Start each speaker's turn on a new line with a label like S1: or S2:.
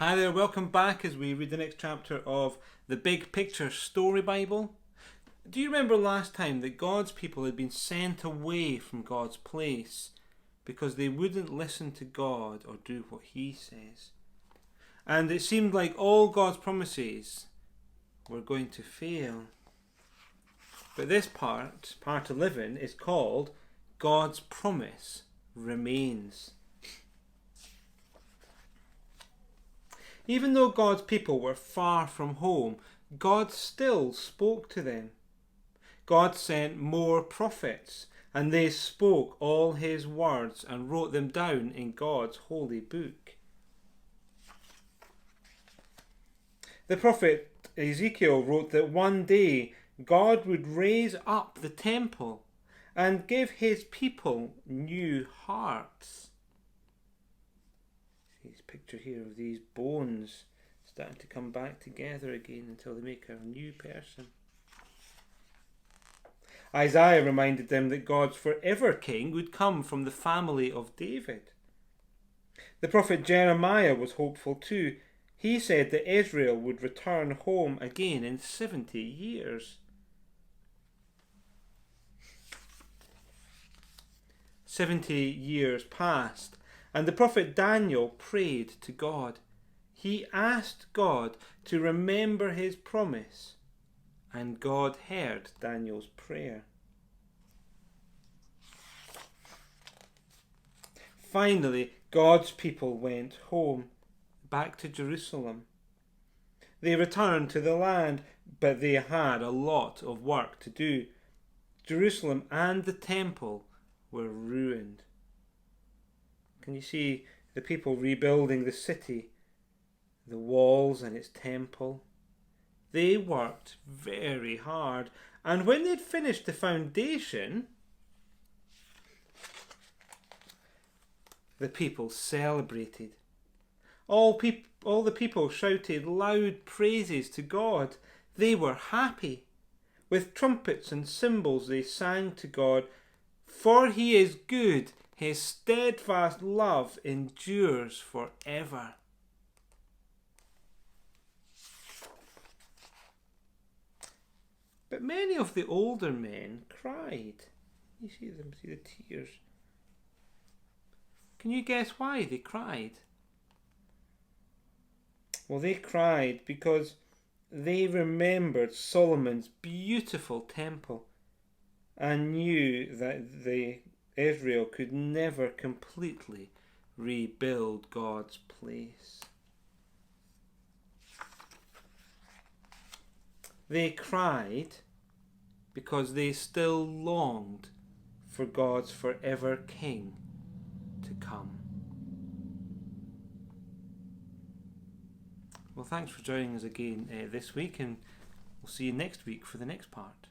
S1: Hi there, welcome back as we read the next chapter of the Big Picture Story Bible. Do you remember last time that God's people had been sent away from God's place because they wouldn't listen to God or do what He says? And it seemed like all God's promises were going to fail. But this part 11, is called God's Promise Remains. Even though God's people were far from home, God still spoke to them. God sent more prophets, and they spoke all His words and wrote them down in God's holy book. The prophet Ezekiel wrote that one day God would raise up the temple and give His people new hearts. This picture here of these bones starting to come back together again until they make a new person. Isaiah reminded them that God's forever king would come from the family of David. The prophet Jeremiah was hopeful too. He said that Israel would return home again in 70 years. 70 years passed, and the prophet Daniel prayed to God. He asked God to remember His promise, and God heard Daniel's prayer. Finally, God's people went home, back to Jerusalem. They returned to the land, but they had a lot of work to do. Jerusalem and the temple were ruined. Can you see the people rebuilding the city, the walls and its temple? They worked very hard, and when they'd finished the foundation, the people celebrated. All the people shouted loud praises to God. They were happy. With trumpets and cymbals they sang to God, "For He is good, His steadfast love endures forever." But many of the older men cried. You see the tears. Can you guess why they cried? Well, they cried because they remembered Solomon's beautiful temple and knew that Israel could never completely rebuild God's place. They cried because they still longed for God's forever King to come. Well, thanks for joining us again this week, and we'll see you next week for the next part.